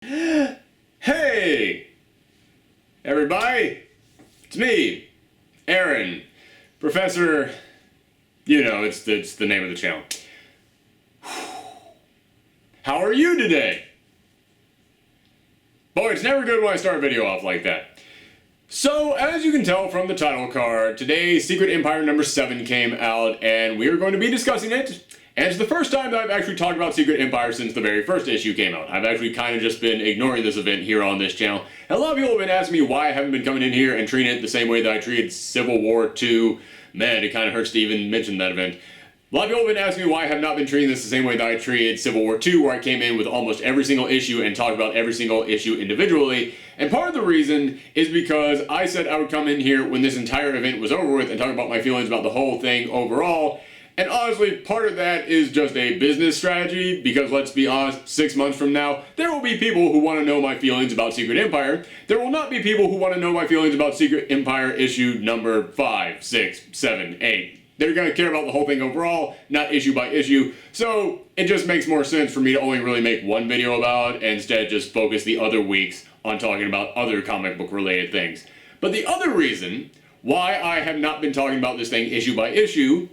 Hey, everybody, it's me, Aaron, Professor, it's the name of the channel. How are you today? Boy, it's never good when I start a video off like that. So, as you can tell from the title card, today Secret Empire number 7 came out, and we are going to be discussing it. And it's the first time that I've actually talked about Secret Empire since the very first issue came out. I've actually kind of just been ignoring this event here on this channel. And a lot of people have been asking me why I haven't been coming in here and treating it the same way that I treated Civil War 2. Man, it kind of hurts to even mention that event. A lot of people have been asking me why I have not been treating this the same way that I treated Civil War 2, where I came in with almost every single issue and talked about every single issue individually. And part of the reason is because I said I would come in here when this entire event was over with and talk about my feelings about the whole thing overall. And honestly, part of that is just a business strategy, because let's be honest, 6 months from now, there will be people who want to know my feelings about Secret Empire. There will not be people who want to know my feelings about Secret Empire issue number 5, 6, 7, 8. They're going to care about the whole thing overall, not issue by issue. So it just makes more sense for me to only really make one video about it, and instead just focus the other weeks on talking about other comic book related things. But the other reason why I have not been talking about this thing issue by issue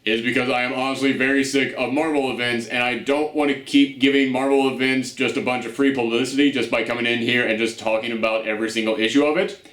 is because I am honestly very sick of Marvel events, and I don't want to keep giving Marvel events just a bunch of free publicity just by coming in here and just talking about every single issue of it.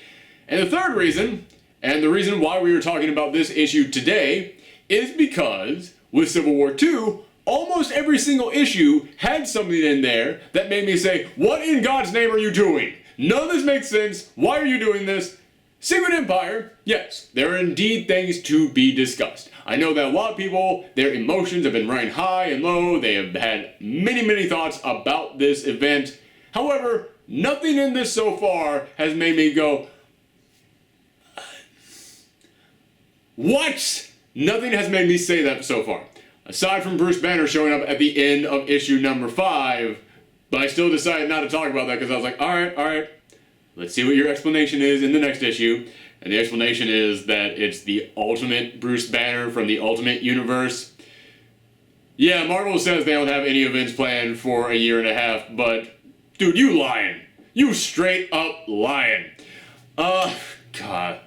And the third reason, and the reason why we were talking about this issue today, is because with Civil War 2, almost every single issue had something in there that made me say, what in God's name are you doing? None of this makes sense. Why are you doing this? Secret Empire, yes, there are indeed things to be discussed. I know that a lot of people, their emotions have been running high and low. They have had many thoughts about this event. However, nothing in this so far has made me go, what? Nothing has made me say that so far. Aside from Bruce Banner showing up at the end of issue number 5, but I still decided not to talk about that because I was like, alright, let's see what your explanation is in the next issue. And the explanation is that it's the ultimate Bruce Banner from the Ultimate Universe. Yeah, Marvel says they don't have any events planned for a year and a half, but dude, you lying. You straight up lying. God.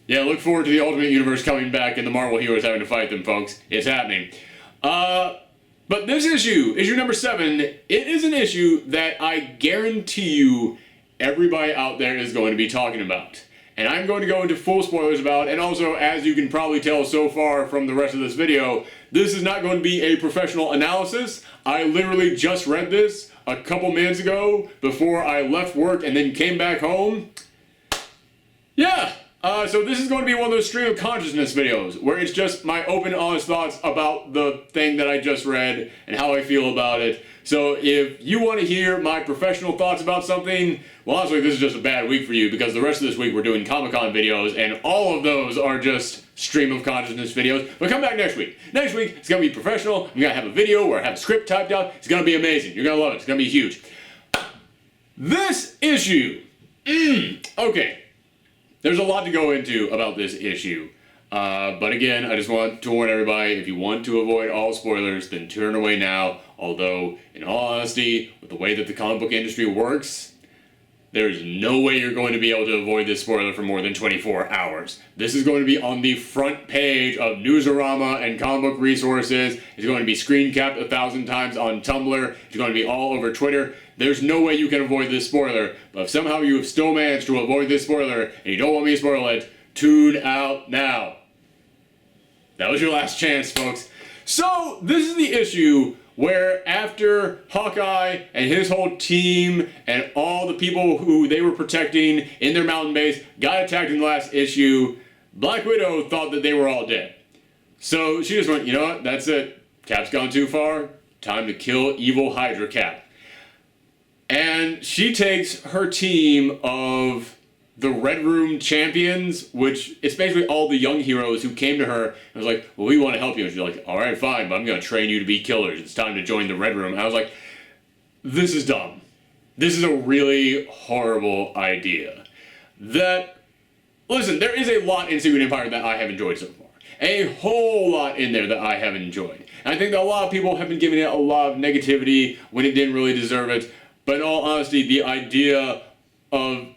Yeah, look forward to the Ultimate Universe coming back and the Marvel heroes having to fight them, folks. It's happening. But this issue number 7, it is an issue that I guarantee you everybody out there is going to be talking about. And I'm going to go into full spoilers about it, and also, as you can probably tell so far from the rest of this video, this is not going to be a professional analysis. I literally just read this a couple minutes ago before I left work and then came back home. Yeah, so this is going to be one of those stream of consciousness videos where it's just my open, honest thoughts about the thing that I just read and how I feel about it. So if you want to hear my professional thoughts about something, well, honestly, this is just a bad week for you, because the rest of this week we're doing Comic-Con videos, and all of those are just stream of consciousness videos. But come back next week. Next week, it's going to be professional. I'm going to have a video where I have a script typed out. It's going to be amazing. You're going to love it. It's going to be huge. This issue. Okay. There's a lot to go into about this issue. But again, I just want to warn everybody, if you want to avoid all spoilers, then turn away now. Although, in all honesty, with the way that the comic book industry works, there's no way you're going to be able to avoid this spoiler for more than 24 hours. This is going to be on the front page of Newsarama and comic book resources. It's going to be screen capped 1,000 times on Tumblr. It's going to be all over Twitter. There's no way you can avoid this spoiler. But if somehow you have still managed to avoid this spoiler and you don't want me to spoil it, tune out now. That was your last chance, folks. So, this is the issue where after Hawkeye and his whole team and all the people who they were protecting in their mountain base got attacked in the last issue, Black Widow thought that they were all dead. So she just went, you know what, that's it. Cap's gone too far. Time to kill evil Hydra Cap. And she takes her team of the Red Room champions, which it's basically all the young heroes who came to her and was like, well, we want to help you. And she's like, all right, fine, but I'm going to train you to be killers. It's time to join the Red Room. And I was like, this is dumb. This is a really horrible idea. Listen, there is a lot in Secret Empire that I have enjoyed so far. A whole lot in there that I have enjoyed. And I think that a lot of people have been giving it a lot of negativity when it didn't really deserve it. But in all honesty, the idea of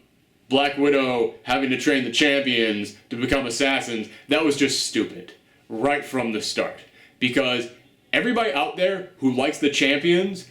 Black Widow having to train the champions to become assassins, that was just stupid right from the start. Because everybody out there who likes the champions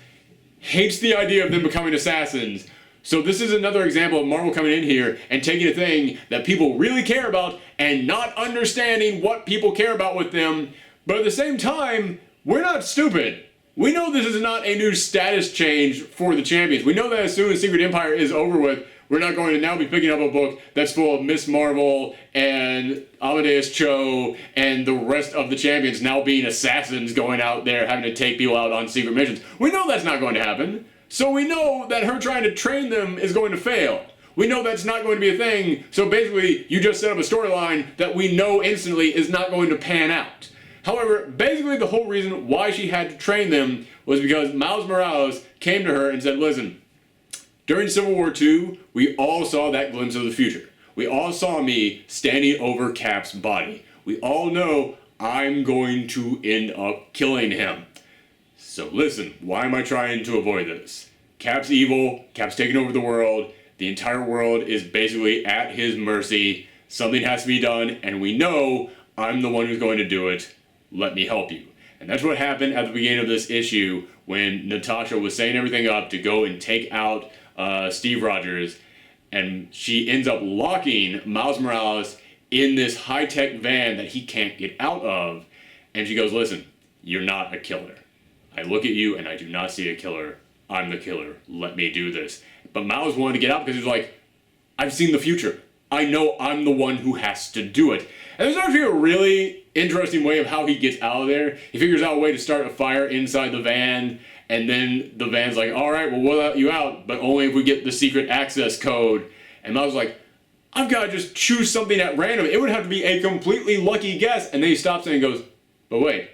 hates the idea of them becoming assassins. So this is another example of Marvel coming in here and taking a thing that people really care about and not understanding what people care about with them. But at the same time, we're not stupid. We know this is not a new status change for the champions. We know that as soon as Secret Empire is over with, we're not going to now be picking up a book that's full of Miss Marvel and Amadeus Cho and the rest of the champions now being assassins going out there having to take people out on secret missions. We know that's not going to happen. So we know that her trying to train them is going to fail. We know that's not going to be a thing. So basically, you just set up a storyline that we know instantly is not going to pan out. However, basically the whole reason why she had to train them was because Miles Morales came to her and said, listen, during Civil War II, we all saw that glimpse of the future. We all saw me standing over Cap's body. We all know I'm going to end up killing him. So listen, why am I trying to avoid this? Cap's evil, Cap's taking over the world, the entire world is basically at his mercy, something has to be done, and we know I'm the one who's going to do it. Let me help you. And that's what happened at the beginning of this issue when Natasha was setting everything up to go and take out Steve Rogers, and she ends up locking Miles Morales in this high-tech van that he can't get out of, and she goes, listen, you're not a killer. I look at you and I do not see a killer. I'm the killer. Let me do this. But Miles wanted to get out because he was like, I've seen the future. I know I'm the one who has to do it. And there's actually a really interesting way of how he gets out of there. He figures out a way to start a fire inside the van, and then the van's like, all right, well, we'll let you out, but only if we get the secret access code. And Miles was like, I've got to just choose something at random. It would have to be a completely lucky guess. And then he stops and goes, but wait,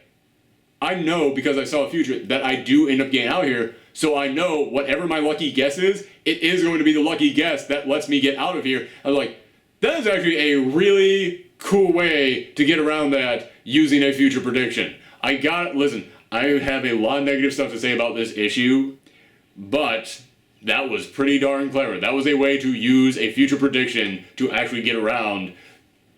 I know because I saw a future that I do end up getting out here. So I know whatever my lucky guess is, it is going to be the lucky guess that lets me get out of here. I was like, that is actually a really cool way to get around that using a future prediction. Listen, I have a lot of negative stuff to say about this issue, but that was pretty darn clever. That was a way to use a future prediction to actually get around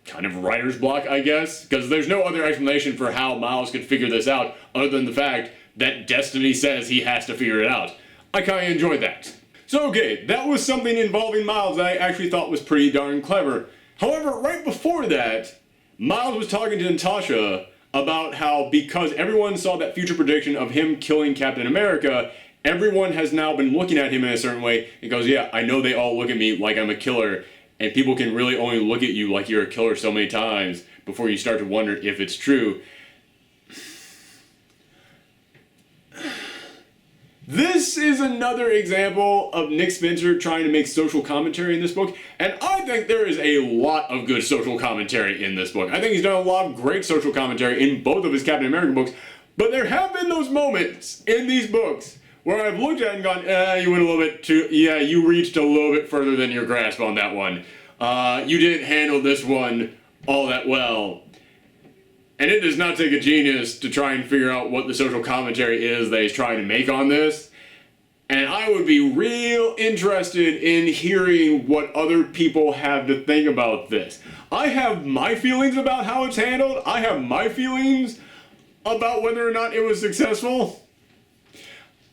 kind of writer's block, I guess, because there's no other explanation for how Miles could figure this out other than the fact that Destiny says he has to figure it out. I kind of enjoyed that. So okay, that was something involving Miles that I actually thought was pretty darn clever. However, right before that, Miles was talking to Natasha about how because everyone saw that future prediction of him killing Captain America, everyone has now been looking at him in a certain way. He goes, yeah, I know they all look at me like I'm a killer, and people can really only look at you like you're a killer so many times before you start to wonder if it's true. This is another example of Nick Spencer trying to make social commentary in this book, and I think there is a lot of good social commentary in this book. I think he's done a lot of great social commentary in both of his Captain America books, but there have been those moments in these books where I've looked at it and gone, you went a little bit too, yeah, you reached a little bit further than your grasp on that one. You didn't handle this one all that well. And it does not take a genius to try and figure out what the social commentary is that he's trying to make on this. And I would be real interested in hearing what other people have to think about this. I have my feelings about how it's handled. I have my feelings about whether or not it was successful.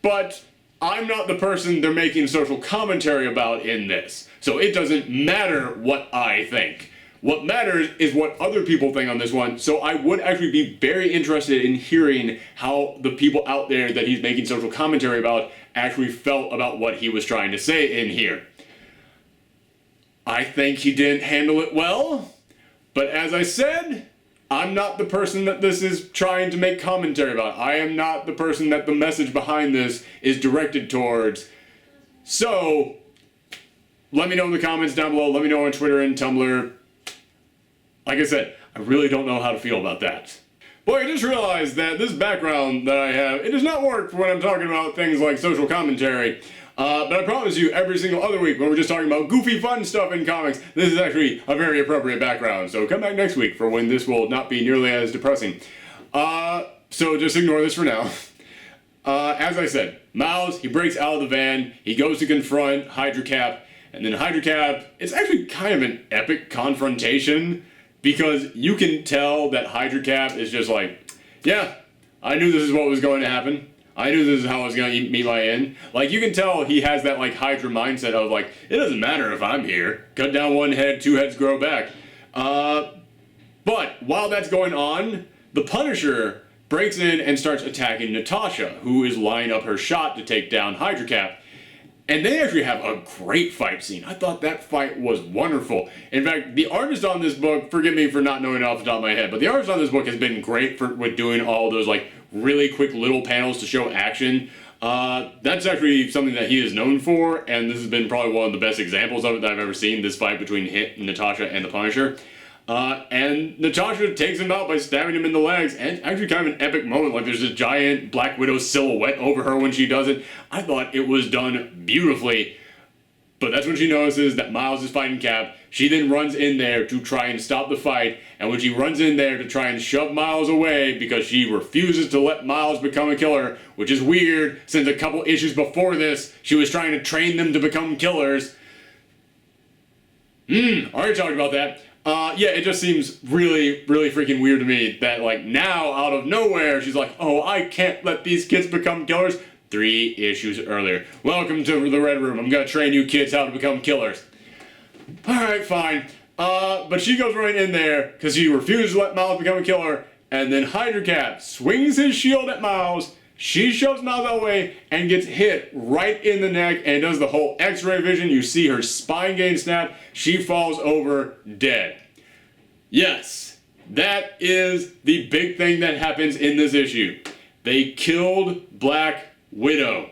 But I'm not the person they're making social commentary about in this. So it doesn't matter what I think. What matters is what other people think on this one, so I would actually be very interested in hearing how the people out there that he's making social commentary about actually felt about what he was trying to say in here. I think he didn't handle it well, but as I said, I'm not the person that this is trying to make commentary about. I am not the person that the message behind this is directed towards. So, let me know in the comments down below, let me know on Twitter and Tumblr. Like I said, I really don't know how to feel about that. Boy, I just realized that this background that I have, it does not work when I'm talking about things like social commentary. But I promise you, every single other week when we're just talking about goofy fun stuff in comics, this is actually a very appropriate background. So come back next week for when this will not be nearly as depressing. So just ignore this for now. As I said, Miles, he breaks out of the van, he goes to confront Hydra Cap, and then Hydra Cap, it's actually kind of an epic confrontation, because you can tell that Hydra Cap is just like, yeah, I knew this is what was going to happen. I knew this is how I was going to meet my end. Like, you can tell he has that, like, Hydra mindset of, like, it doesn't matter if I'm here. Cut down one head, two heads grow back. But while that's going on, the Punisher breaks in and starts attacking Natasha, who is lining up her shot to take down Hydra Cap. And they actually have a great fight scene. I thought that fight was wonderful. In fact, the artist on this book, forgive me for not knowing it off the top of my head, but the artist on this book has been great with doing all those, like, really quick little panels to show action. That's actually something that he is known for, and this has been probably one of the best examples of it that I've ever seen, this fight between Natasha and the Punisher. And Natasha takes him out by stabbing him in the legs, and it's actually kind of an epic moment. Like, there's a giant Black Widow silhouette over her when she does it. I thought it was done beautifully. But that's when she notices that Miles is fighting Cap. She then runs in there to try and stop the fight, and when she runs in there to try and shove Miles away because she refuses to let Miles become a killer, which is weird since a couple issues before this, she was trying to train them to become killers. Already talked about that. Yeah, it just seems really, really freaking weird to me that, like, now, out of nowhere, she's like, oh, I can't let these kids become killers. 3 issues earlier. Welcome to the Red Room. I'm gonna train you kids how to become killers. Alright, fine. But she goes right in there because she refuses to let Miles become a killer, and then Hydra Cap swings his shield at Miles. She shoves Miles out of the way and gets hit right in the neck and does the whole X-ray vision. You see her spine gain snap. She falls over dead. Yes, that is the big thing that happens in this issue. They killed Black Widow.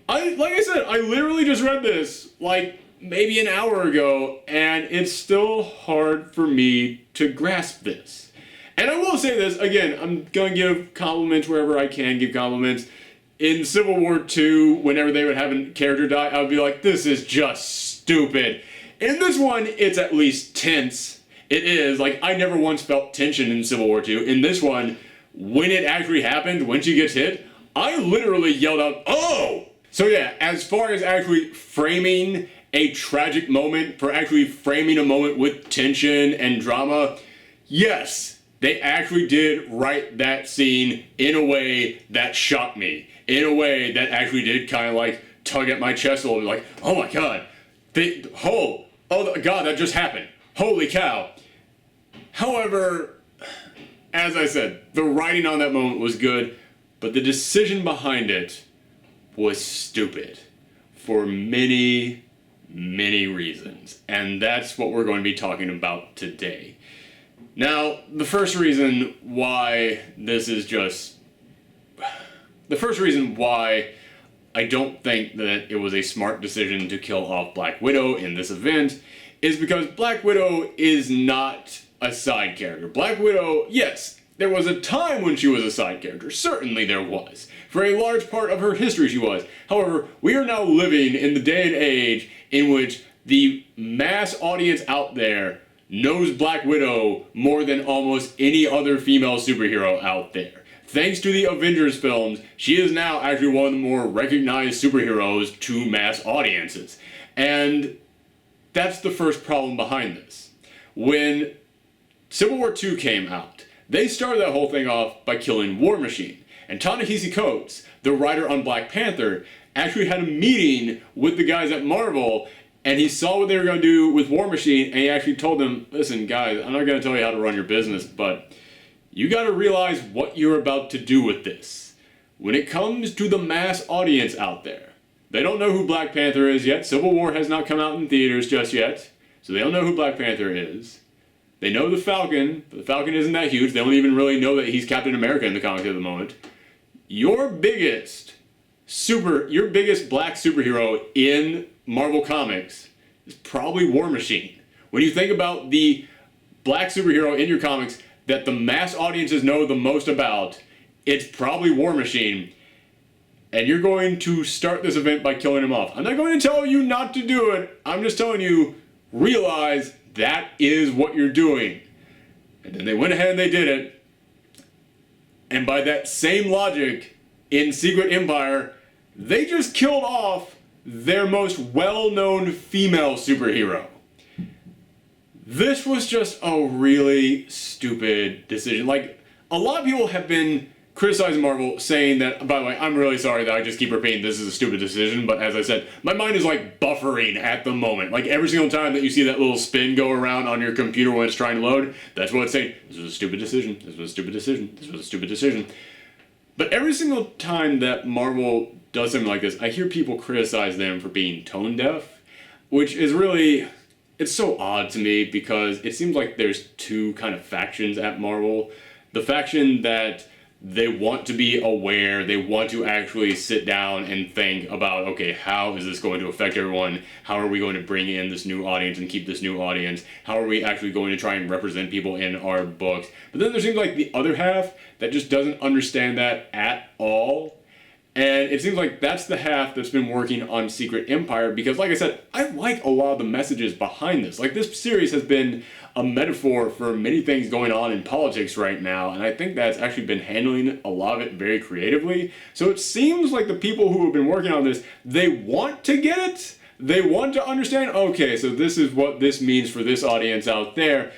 Like I said, I literally just read this like maybe an hour ago, and it's still hard for me to grasp this. And I will say this, again, I'm going to give compliments wherever I can give compliments. In Civil War II, whenever they would have a character die, I would be like, this is just stupid. In this one, it's at least tense. It is. Like, I never once felt tension in Civil War II. In this one, when it actually happened, when she gets hit, I literally yelled out, oh! So yeah, as far as actually framing a tragic moment, for actually framing a moment with tension and drama, yes, they actually did write that scene in a way that shocked me. In a way that actually did kind of like tug at my chest a little bit, like, oh my god, oh god, that just happened. Holy cow. However, as I said, the writing on that moment was good, but the decision behind it was stupid for many, many reasons. And that's what we're going to be talking about today. Now, the first reason why I don't think that it was a smart decision to kill off Black Widow in this event is because Black Widow is not a side character. Black Widow, yes, there was a time when she was a side character. Certainly there was. For a large part of her history she was. However, we are now living in the day and age in which the mass audience out there knows Black Widow more than almost any other female superhero out there. Thanks to the Avengers films, she is now actually one of the more recognized superheroes to mass audiences. And that's the first problem behind this. When Civil War II came out, they started that whole thing off by killing War Machine. And Ta-Nehisi Coates, the writer on Black Panther, actually had a meeting with the guys at Marvel, and he saw what they were going to do with War Machine, and he actually told them, listen guys, I'm not going to tell you how to run your business, but you got to realize what you're about to do with this. When it comes to the mass audience out there, they don't know who Black Panther is yet. Civil War has not come out in theaters just yet, so they don't know who Black Panther is. They know the Falcon, but the Falcon isn't that huge. They don't even really know that he's Captain America in the comics at the moment. Your biggest black superhero in Marvel Comics is probably War Machine. When you think about the black superhero in your comics that the mass audiences know the most about, it's probably War Machine. And you're going to start this event by killing him off. I'm not going to tell you not to do it. I'm just telling you, realize that is what you're doing. And then they went ahead and they did it. And by that same logic, in Secret Empire, they just killed off their most well-known female superhero. This was just a really stupid decision. Like, a lot of people have been criticizing Marvel, saying that, by the way, I'm really sorry that I just keep repeating this is a stupid decision, but as I said, my mind is like buffering at the moment. Like every single time that you see that little spin go around on your computer when it's trying to load, that's what it's saying. This was a stupid decision. This was a stupid decision. This was a stupid decision. But every single time that Marvel does something like this, I hear people criticize them for being tone deaf, which is really, it's so odd to me because it seems like there's two kind of factions at Marvel. The faction that they want to be aware, they want to actually sit down and think about, okay, how is this going to affect everyone? How are we going to bring in this new audience and keep this new audience? How are we actually going to try and represent people in our books? But then there seems like the other half that just doesn't understand that at all. And it seems like that's the half that's been working on Secret Empire because, like I said, I like a lot of the messages behind this. Like, this series has been a metaphor for many things going on in politics right now, and I think that's actually been handling a lot of it very creatively. So it seems like the people who have been working on this, they want to get it. They want to understand, okay, so this is what this means for this audience out there.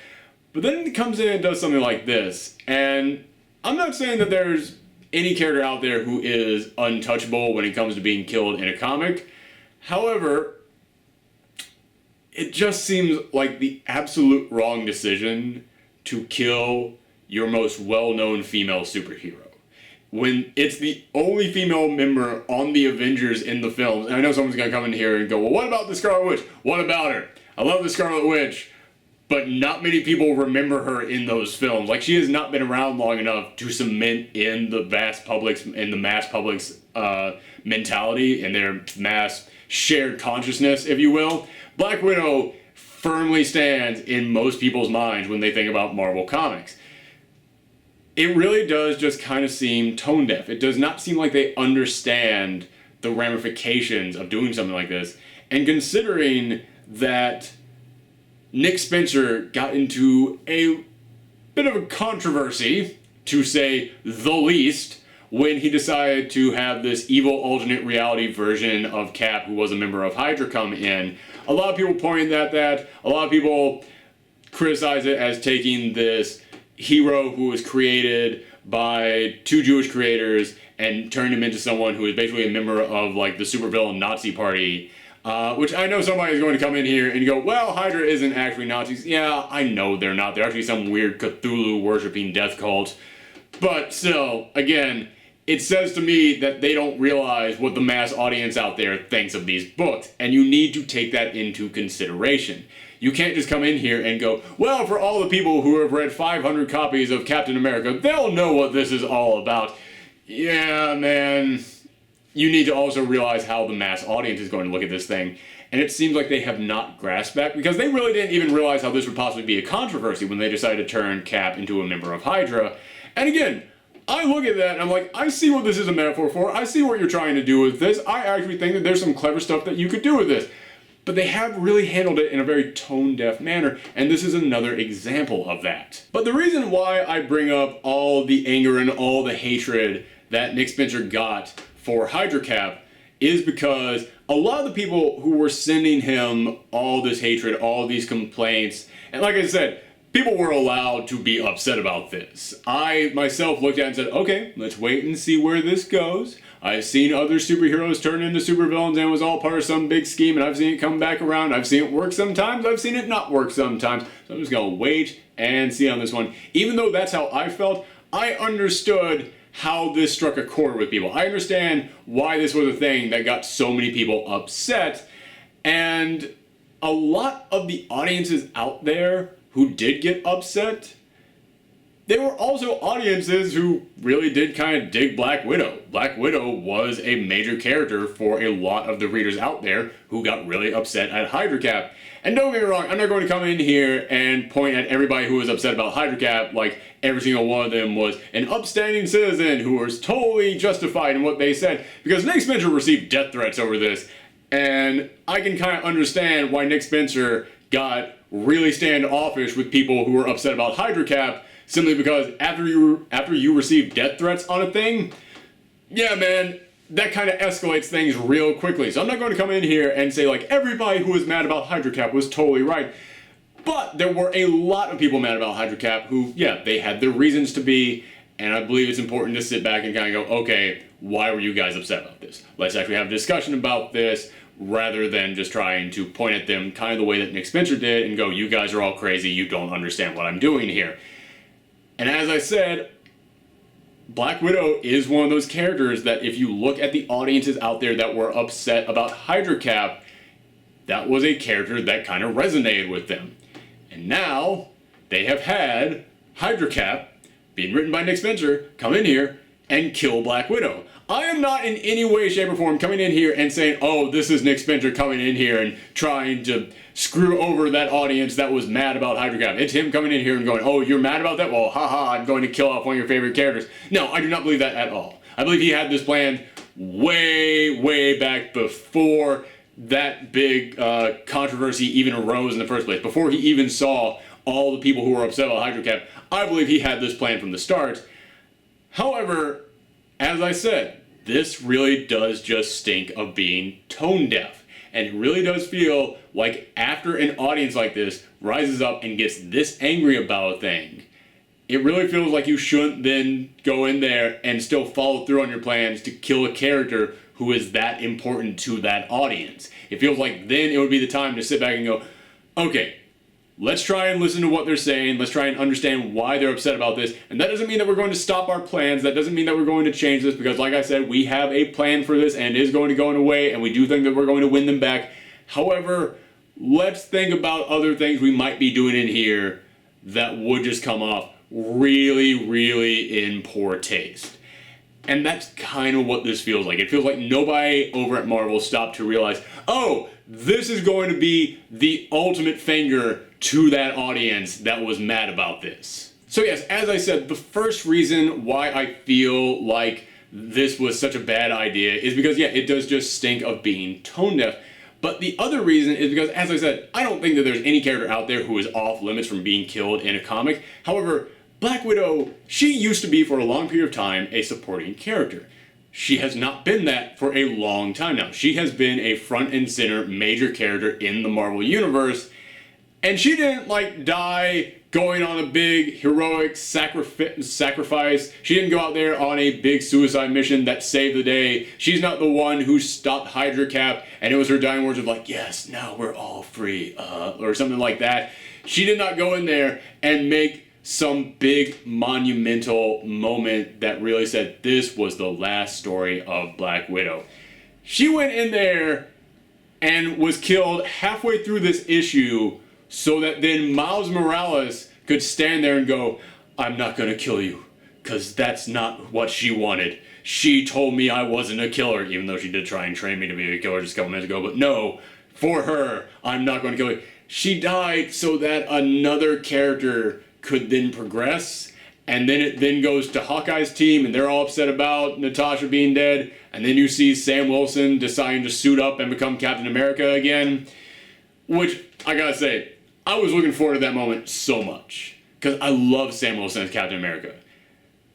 But then it comes in and does something like this. And I'm not saying that there's any character out there who is untouchable when it comes to being killed in a comic. However, it just seems like the absolute wrong decision to kill your most well-known female superhero. When it's the only female member on the Avengers in the films, and I know someone's gonna come in here and go, well, what about the Scarlet Witch? What about her? I love the Scarlet Witch, but not many people remember her in those films. Like, she has not been around long enough to cement in the mass public's mentality and their mass shared consciousness, if you will. Black Widow firmly stands in most people's minds when they think about Marvel Comics. It really does just kind of seem tone deaf. It does not seem like they understand the ramifications of doing something like this. And considering that Nick Spencer got into a bit of a controversy, to say the least, when he decided to have this evil alternate reality version of Cap, who was a member of Hydra, come in. A lot of people pointed at that. A lot of people criticize it as taking this hero who was created by two Jewish creators and turning him into someone who is basically a member of like the supervillain Nazi party. Which I know somebody is going to come in here and go, well, Hydra isn't actually Nazis. Yeah, I know they're not. They're actually some weird Cthulhu-worshipping death cult. But still, again, it says to me that they don't realize what the mass audience out there thinks of these books. And you need to take that into consideration. You can't just come in here and go, well, for all the people who have read 500 copies of Captain America, they'll know what this is all about. Yeah, man. You need to also realize how the mass audience is going to look at this thing. And it seems like they have not grasped that, because they really didn't even realize how this would possibly be a controversy when they decided to turn Cap into a member of Hydra. And again, I look at that and I'm like, I see what this is a metaphor for. I see what you're trying to do with this. I actually think that there's some clever stuff that you could do with this. But they have really handled it in a very tone-deaf manner, and this is another example of that. But the reason why I bring up all the anger and all the hatred that Nick Spencer got for Hydra Cap is because a lot of the people who were sending him all this hatred, all these complaints, and like I said, people were allowed to be upset about this. I myself looked at it and said, okay, let's wait and see where this goes. I've seen other superheroes turn into supervillains and it was all part of some big scheme, and I've seen it come back around. I've seen it work sometimes, I've seen it not work sometimes. So I'm just gonna wait and see on this one. Even though that's how I felt, I understood how this struck a chord with people. I understand why this was a thing that got so many people upset, and a lot of the audiences out there who did get upset, they were also audiences who really did kind of dig Black Widow. Black Widow was a major character for a lot of the readers out there who got really upset at Hydra Cap. And don't get me wrong, I'm not going to come in here and point at everybody who was upset about Hydra Cap like every single one of them was an upstanding citizen who was totally justified in what they said, because Nick Spencer received death threats over this. And I can kind of understand why Nick Spencer got really standoffish with people who were upset about Hydra Cap, simply because after you receive death threats on a thing, yeah, man, that kind of escalates things real quickly. So I'm not going to come in here and say like everybody who was mad about Hydra Cap was totally right. But there were a lot of people mad about Hydra Cap who, yeah, they had their reasons to be, and I believe it's important to sit back and kind of go, okay, why were you guys upset about this? Let's actually have a discussion about this, rather than just trying to point at them kind of the way that Nick Spencer did and go, you guys are all crazy, you don't understand what I'm doing here. And as I said, Black Widow is one of those characters that if you look at the audiences out there that were upset about Hydra Cap, that was a character that kind of resonated with them. And now, they have had Hydra Cap, being written by Nick Spencer, come in here and kill Black Widow. I am not in any way, shape, or form coming in here and saying, oh, this is Nick Spencer coming in here and trying to screw over that audience that was mad about Hydra Cap. It's him coming in here and going, oh, you're mad about that? Well, haha, I'm going to kill off one of your favorite characters. No, I do not believe that at all. I believe he had this planned way, way back before that big controversy even arose in the first place. Before he even saw all the people who were upset about Hydra Cap, I believe he had this plan from the start. However, as I said, this really does just stink of being tone deaf. And it really does feel like after an audience like this rises up and gets this angry about a thing, it really feels like you shouldn't then go in there and still follow through on your plans to kill a character who is that important to that audience. It feels like then it would be the time to sit back and go, okay, let's try and listen to what they're saying. Let's try and understand why they're upset about this. And that doesn't mean that we're going to stop our plans. That doesn't mean that we're going to change this, because like I said, we have a plan for this and it is going to go in a way, and we do think that we're going to win them back. However, let's think about other things we might be doing in here that would just come off really, really in poor taste. And that's kind of what this feels like. It feels like nobody over at Marvel stopped to realize, oh, this is going to be the ultimate finger to that audience that was mad about this. So yes, as I said, the first reason why I feel like this was such a bad idea is because, yeah, it does just stink of being tone deaf. But the other reason is because, as I said, I don't think that there's any character out there who is off limits from being killed in a comic. However, Black Widow, she used to be for a long period of time a supporting character. She has not been that for a long time now. She has been a front and center major character in the Marvel Universe, and she didn't like die going on a big heroic sacrifice. She didn't go out there on a big suicide mission that saved the day. She's not the one who stopped Hydra Cap and it was her dying words of like, yes, now we're all free, or something like that. She did not go in there and make some big monumental moment that really said this was the last story of Black Widow. She went in there and was killed halfway through this issue so that then Miles Morales could stand there and go, I'm not gonna kill you, because that's not what she wanted. She told me I wasn't a killer, even though she did try and train me to be a killer just a couple minutes ago, but no, for her, I'm not gonna kill you. She died so that another character could then progress, and then it then goes to Hawkeye's team and they're all upset about Natasha being dead, and then you see Sam Wilson deciding to suit up and become Captain America again, which I gotta say, I was looking forward to that moment so much because I love Sam Wilson as Captain America,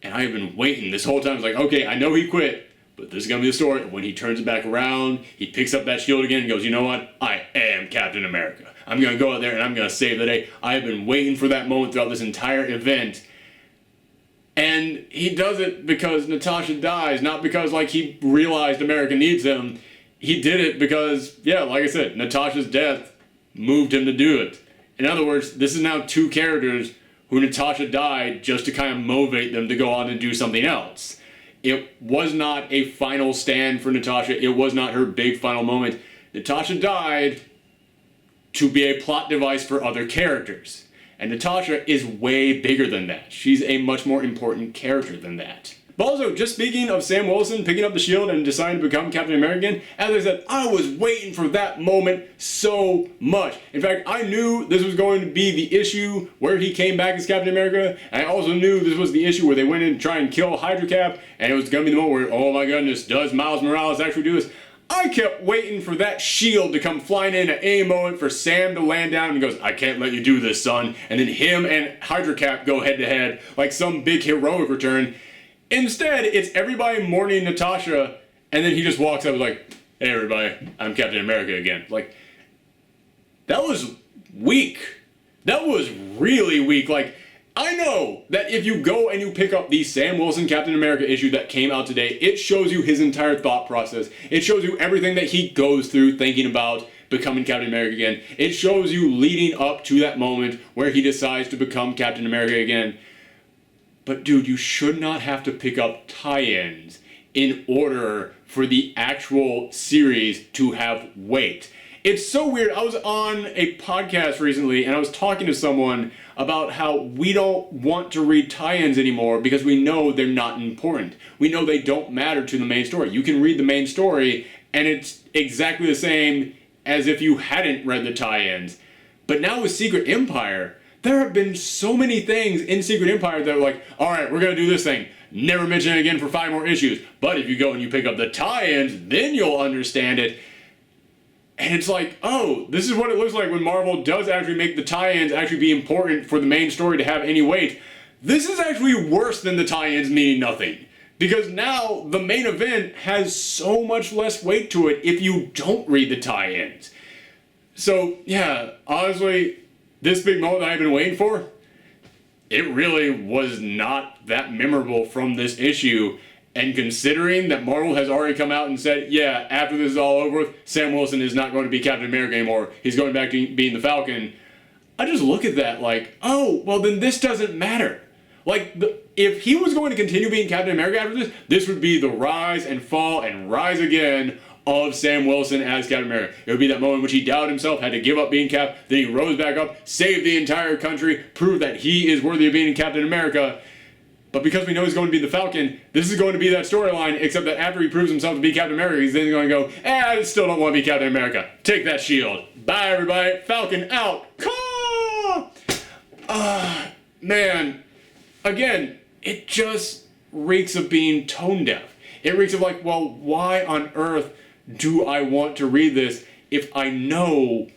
and I have been waiting this whole time. It's like, okay, I know he quit, but this is gonna be the story. When he turns it back around, he picks up that shield again and goes, you know what, I am Captain America. I'm going to go out there and I'm going to save the day. I have been waiting for that moment throughout this entire event. And he does it because Natasha dies, not because like he realized America needs him. He did it because, yeah, like I said, Natasha's death moved him to do it. In other words, this is now two characters who Natasha died just to kind of motivate them to go on and do something else. It was not a final stand for Natasha. It was not her big final moment. Natasha died to be a plot device for other characters. And Natasha is way bigger than that. She's a much more important character than that. But also, just speaking of Sam Wilson picking up the shield and deciding to become Captain America again, as I said, I was waiting for that moment so much. In fact, I knew this was going to be the issue where he came back as Captain America, and I also knew this was the issue where they went in to try and kill Hydra Cap, and it was going to be the moment where, oh my goodness, does Miles Morales actually do this? I kept waiting for that shield to come flying in at any moment for Sam to land down and he goes, I can't let you do this, son. And then him and Hydra Cap go head to head like some big heroic return. Instead, it's everybody mourning Natasha, and then he just walks up like, hey everybody, I'm Captain America again. Like, that was weak. That was really weak. Like, I know that if you go and you pick up the Sam Wilson Captain America issue that came out today, it shows you his entire thought process. It shows you everything that he goes through thinking about becoming Captain America again. It shows you leading up to that moment where he decides to become Captain America again. But dude, you should not have to pick up tie-ins in order for the actual series to have weight. It's so weird. I was on a podcast recently and I was talking to someone about how we don't want to read tie-ins anymore because we know they're not important. We know they don't matter to the main story. You can read the main story and it's exactly the same as if you hadn't read the tie-ins. But now with Secret Empire, there have been so many things in Secret Empire that are like, alright, we're going to do this thing. Never mention it again for 5 more issues. But if you go and you pick up the tie-ins, then you'll understand it. And it's like, oh, this is what it looks like when Marvel does actually make the tie-ins actually be important for the main story to have any weight. This is actually worse than the tie-ins meaning nothing. Because now the main event has so much less weight to it if you don't read the tie-ins. So, yeah, honestly, this big moment that I've been waiting for, it really was not that memorable from this issue. And considering that Marvel has already come out and said, yeah, after this is all over with, Sam Wilson is not going to be Captain America anymore. He's going back to being the Falcon. I just look at that like, oh, well then this doesn't matter. Like, if he was going to continue being Captain America after this, this would be the rise and fall and rise again of Sam Wilson as Captain America. It would be that moment in which he doubted himself, had to give up being Cap, then he rose back up, saved the entire country, proved that he is worthy of being Captain America. But because we know he's going to be the Falcon, this is going to be that storyline, except that after he proves himself to be Captain America, he's then going to go, I still don't want to be Captain America. Take that shield. Bye, everybody. Falcon out. Man. Again, it just reeks of being tone deaf. It reeks of like, well, why on earth do I want to read this if I know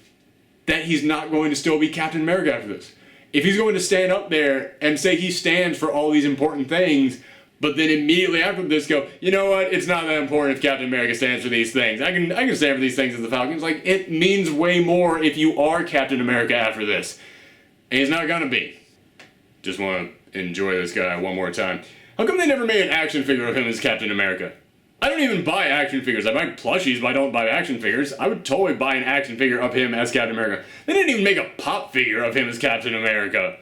that he's not going to still be Captain America after this? If he's going to stand up there and say he stands for all these important things, but then immediately after this go, you know what, it's not that important if Captain America stands for these things. I can stand for these things as the Falcons. Like, it means way more if you are Captain America after this. And he's not gonna be. Just want to enjoy this guy one more time. How come they never made an action figure of him as Captain America? I don't even buy action figures. I buy plushies, but I don't buy action figures. I would totally buy an action figure of him as Captain America. They didn't even make a pop figure of him as Captain America.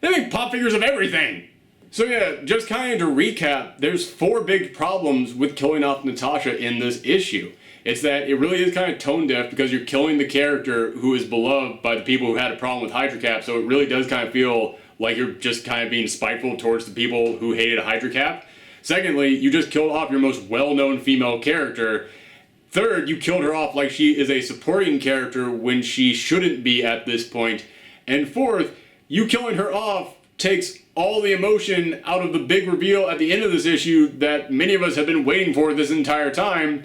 They make pop figures of everything. So yeah, just kind of to recap, there's 4 big problems with killing off Natasha in this issue. It's that it really is kind of tone deaf because you're killing the character who is beloved by the people who had a problem with Hydra Cap, so it really does kind of feel like you're just kind of being spiteful towards the people who hated Hydra Cap. Secondly, you just killed off your most well-known female character. Third, you killed her off like she is a supporting character when she shouldn't be at this point. And fourth, you killing her off takes all the emotion out of the big reveal at the end of this issue that many of us have been waiting for this entire time.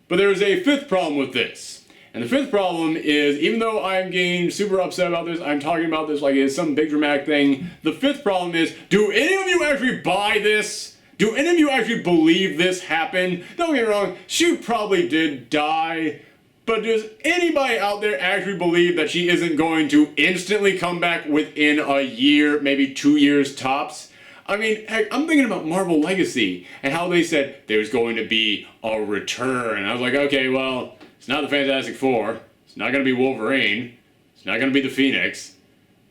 But there's a 5th problem with this. And the 5th problem is, even though I'm getting super upset about this, I'm talking about this like it's some big dramatic thing, the 5th problem is, do any of you actually buy this? Do any of you actually believe this happened? Don't get me wrong, she probably did die, but does anybody out there actually believe that she isn't going to instantly come back within a year, maybe 2 years tops? I mean, heck, I'm thinking about Marvel Legacy and how they said there's going to be a return. I was like, okay, well, it's not the Fantastic Four, it's not going to be Wolverine, it's not going to be the Phoenix,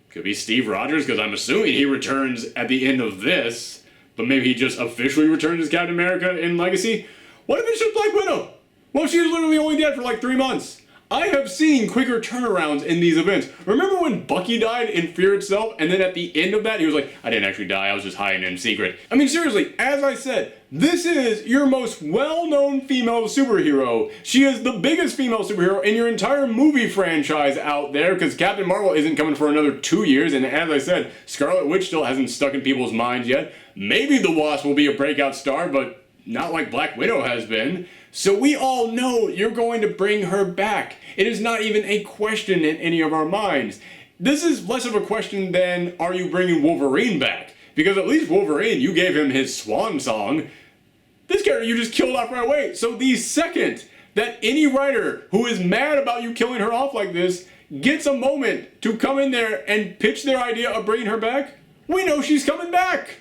it could be Steve Rogers, because I'm assuming he returns at the end of this. But maybe he just officially returns as Captain America in Legacy? What if it's just Black Widow? Well, she's literally only dead for like 3 months. I have seen quicker turnarounds in these events. Remember when Bucky died in Fear Itself, and then at the end of that, he was like, I didn't actually die, I was just hiding in secret. I mean, seriously, as I said, this is your most well-known female superhero. She is the biggest female superhero in your entire movie franchise out there, because Captain Marvel isn't coming for another 2 years, and as I said, Scarlet Witch still hasn't stuck in people's minds yet. Maybe the Wasp will be a breakout star, but not like Black Widow has been. So we all know you're going to bring her back. It is not even a question in any of our minds. This is less of a question than, are you bringing Wolverine back? Because at least Wolverine, you gave him his swan song. This character you just killed off right away. So the second that any writer who is mad about you killing her off like this gets a moment to come in there and pitch their idea of bringing her back, we know she's coming back.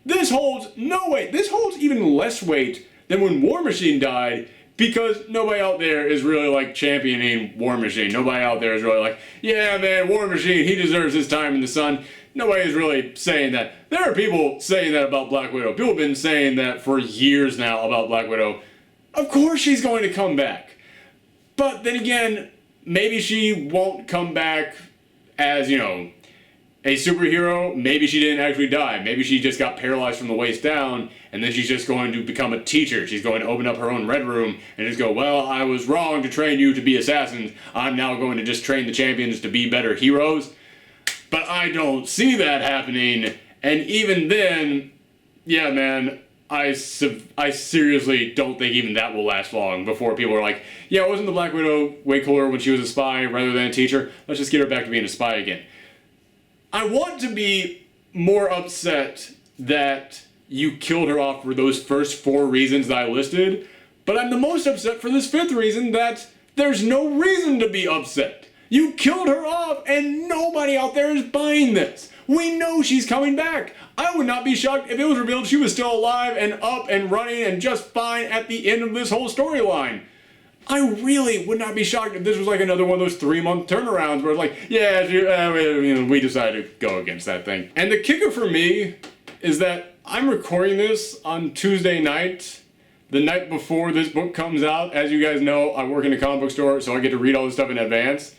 This holds no weight. This holds even less weight than when War Machine died, because nobody out there is really like championing War Machine. Nobody out there is really like, yeah man, War Machine, he deserves his time in the sun. Nobody is really saying that. There are people saying that about Black Widow. People have been saying that for years now about Black Widow. Of course she's going to come back. But then again, maybe she won't come back as, you know, a superhero. Maybe she didn't actually die. Maybe she just got paralyzed from the waist down, and then she's just going to become a teacher. She's going to open up her own Red Room and just go, well, I was wrong to train you to be assassins. I'm now going to just train the champions to be better heroes. But I don't see that happening. And even then, yeah, man, I seriously don't think even that will last long before people are like, yeah, wasn't the Black Widow way cooler when she was a spy rather than a teacher? Let's just get her back to being a spy again. I want to be more upset that you killed her off for those first 4 reasons that I listed, but I'm the most upset for this 5th reason that there's no reason to be upset. You killed her off and nobody out there is buying this. We know she's coming back. I would not be shocked if it was revealed she was still alive and up and running and just fine at the end of this whole storyline. I really would not be shocked if this was like another one of those 3-month turnarounds where it's like, yeah, we decided to go against that thing. And the kicker for me is that I'm recording this on Tuesday night, the night before this book comes out. As you guys know, I work in a comic book store, so I get to read all this stuff in advance.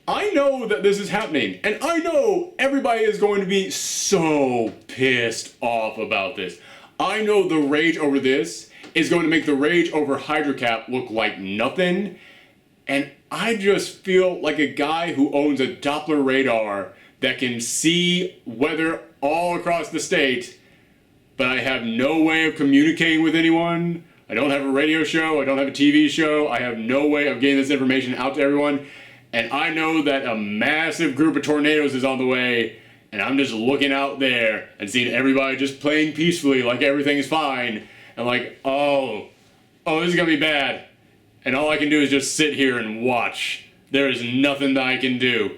I know that this is happening, and I know everybody is going to be so pissed off about this. I know the rage over this is going to make the rage over Hydra Cap look like nothing, and I just feel like a guy who owns a Doppler radar that can see weather all across the state, but I have no way of communicating with anyone. I don't have a radio show, I don't have a TV show, I have no way of getting this information out to everyone. And I know that a massive group of tornadoes is on the way, and I'm just looking out there and seeing everybody just playing peacefully like everything is fine, and like, oh, this is gonna be bad. And all I can do is just sit here and watch. There is nothing that I can do.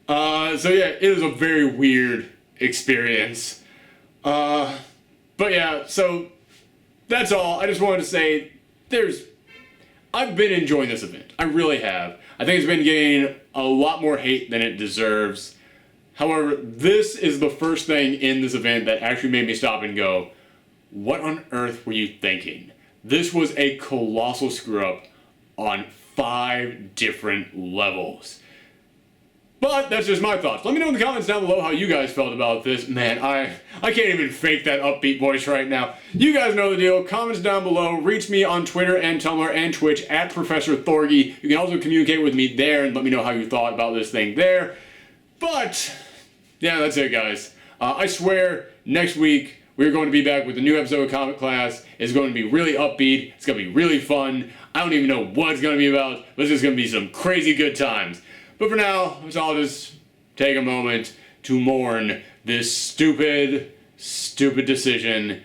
So yeah, it was a very weird experience. But yeah, so that's all. I just wanted to say, I've been enjoying this event. I really have. I think it's been getting a lot more hate than it deserves. However, this is the first thing in this event that actually made me stop and go, what on earth were you thinking? This was a colossal screw up on 5 different levels. But that's just my thoughts. Let me know in the comments down below how you guys felt about this. Man, I can't even fake that upbeat voice right now. You guys know the deal. Comments down below. Reach me on Twitter and Tumblr and Twitch at Professor Thorgy. You can also communicate with me there and let me know how you thought about this thing there. But, yeah, that's it, guys. I swear, next week, we're going to be back with a new episode of Comic Class. It's going to be really upbeat. It's going to be really fun. I don't even know what it's going to be about, but it's just going to be some crazy good times. But for now, let's all just take a moment to mourn this stupid decision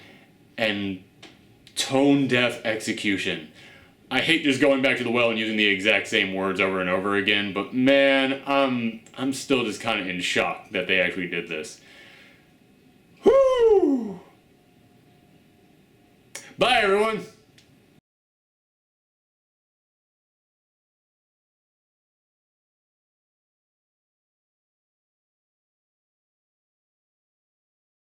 and tone-deaf execution. I hate just going back to the well and using the exact same words over and over again, but man, I'm still just kind of in shock that they actually did this. Whoo! Bye, everyone!